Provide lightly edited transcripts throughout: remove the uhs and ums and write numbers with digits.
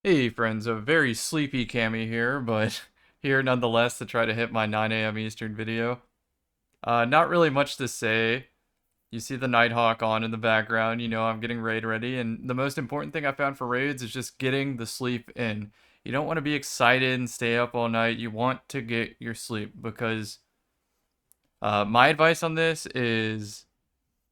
Hey friends, a very sleepy Cammy here, but here nonetheless to try to hit my 9 a.m. Eastern video. Not really much to say. You see the Nighthawk on in the background, you know I'm getting raid ready, and the most important thing I found for raids is just getting the sleep in. You don't want to be excited and stay up all night, you want to get your sleep, because my advice on this is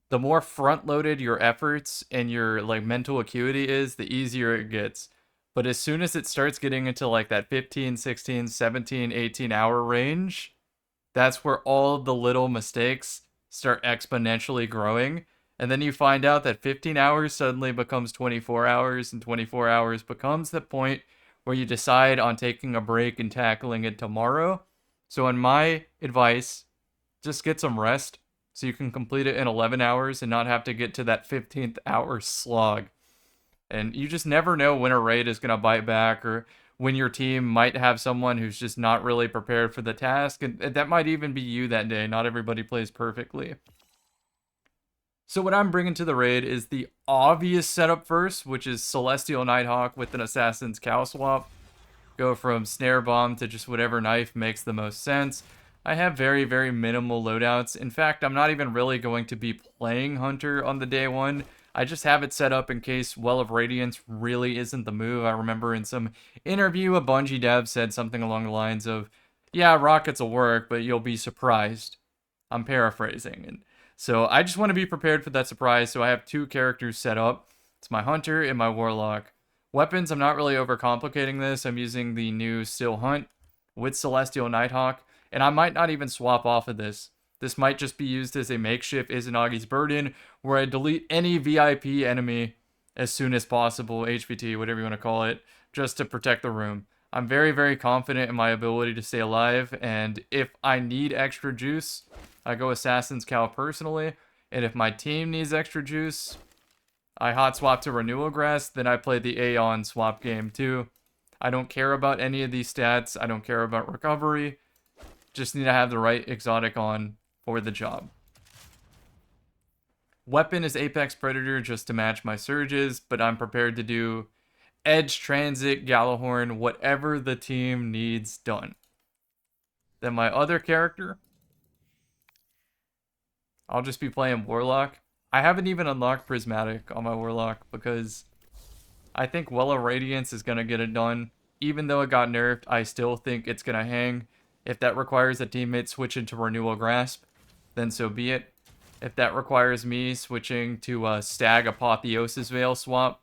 the more front-loaded your efforts and your like mental acuity is, the easier it gets. But as soon as it starts getting into like that 15, 16, 17, 18 hour range, that's where all of the little mistakes start exponentially growing. And then you find out that 15 hours suddenly becomes 24 hours, and 24 hours becomes the point where you decide on taking a break and tackling it tomorrow. So, in my advice, just get some rest so you can complete it in 11 hours and not have to get to that 15th hour slog. And you just never know when a raid is going to bite back, or when your team might have someone who's just not really prepared for the task. And that might even be you that day. Not everybody plays perfectly. So what I'm bringing to the raid is the obvious setup first, which is Celestial Nighthawk with an Assassin's Cow swap. Go from Snare Bomb to just whatever knife makes the most sense. I have very, very minimal loadouts. In fact, I'm not even really going to be playing Hunter on the day one. I just have it set up in case Well of Radiance really isn't the move. I remember in some interview, a Bungie dev said something along the lines of, yeah, rockets will work, but you'll be surprised. I'm paraphrasing. And so I just want to be prepared for that surprise, so I have two characters set up. It's my Hunter and my Warlock. Weapons, I'm not really overcomplicating this. I'm using the new Still Hunt with Celestial Nighthawk, and I might not even swap off of this. This might just be used as a makeshift Izanagi's Burden, where I delete any VIP enemy as soon as possible, HVT, whatever you want to call it, just to protect the room. I'm very, very confident in my ability to stay alive, and if I need extra juice, I go Assassin's Cow personally, and if my team needs extra juice, I hot swap to Renewal Grass, then I play the Aeon swap game too. I don't care about any of these stats, I don't care about recovery, just need to have the right exotic on for the job. Weapon is Apex Predator just to match my surges, but I'm prepared to do Edge, Transit, Gallahorn, whatever the team needs done. Then my other character, I'll just be playing Warlock. I haven't even unlocked Prismatic on my Warlock because I think Well of Radiance is going to get it done. Even though it got nerfed, I still think it's going to hang. If that requires a teammate switching to Renewal Grasp, then so be it. If that requires me switching to a Stag Apotheosis Veil swap,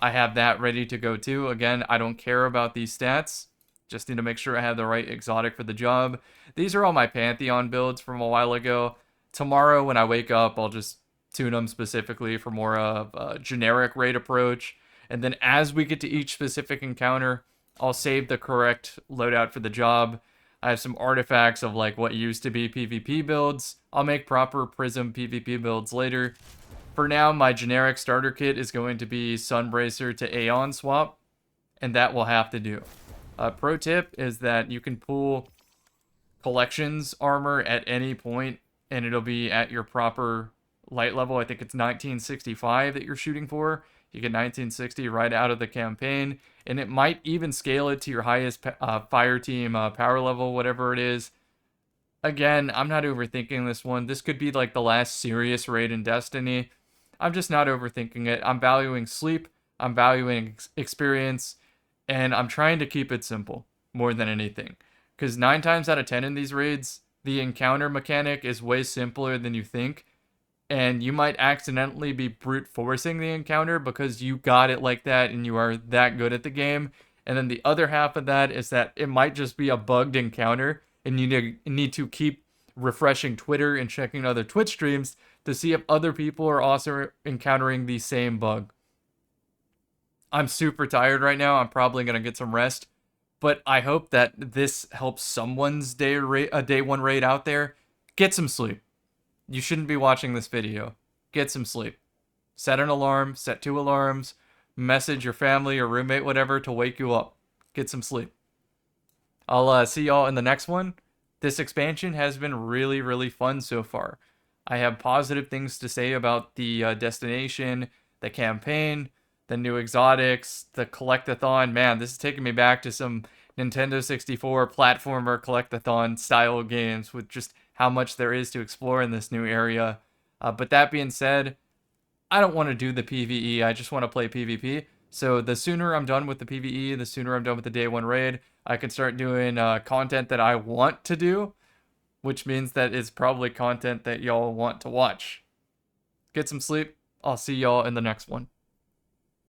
I have that ready to go too. Again, I don't care about these stats. Just need to make sure I have the right exotic for the job. These are all my Pantheon builds from a while ago. Tomorrow when I wake up, I'll just tune them specifically for more of a generic raid approach. And then as we get to each specific encounter, I'll save the correct loadout for the job. I have some artifacts of like what used to be PvP builds. I'll make proper Prism PvP builds later. For now, my generic starter kit is going to be Sunbracer to Aeon swap, and that will have to do. Pro tip is that you can pull collections armor at any point, and it'll be at your proper light level. I think it's 1965 that you're shooting for. You get 1960 right out of the campaign, and it might even scale it to your highest fire team power level, whatever it is. Again, I'm not overthinking this one. This could be like the last serious raid in Destiny. I'm just not overthinking it. I'm valuing sleep, I'm valuing experience, and I'm trying to keep it simple more than anything. Because 9 times out of 10 in these raids, the encounter mechanic is way simpler than you think, and you might accidentally be brute forcing the encounter because you got it like that and you are that good at the game. And then the other half of that is that it might just be a bugged encounter, and you need to keep refreshing Twitter and checking other Twitch streams to see if other people are also encountering the same bug. I'm super tired right now. I'm probably going to get some rest, but I hope that this helps someone's day one raid out there. Get some sleep. You shouldn't be watching this video. Get some sleep. Set an alarm, set 2 alarms, message your family or roommate, whatever, to wake you up. Get some sleep. I'll see y'all in the next one. This expansion has been really, really fun so far. I have positive things to say about the destination, the campaign, the new exotics, the collectathon. Man, this is taking me back to some Nintendo 64 platformer collectathon style games with just how much there is to explore in this new area. But that being said, I don't want to do the PvE. I just want to play PvP. So the sooner I'm done with the PvE, the sooner I'm done with the day one raid, I can start doing content that I want to do, which means that it's probably content that y'all want to watch. Get some sleep. I'll see y'all in the next one.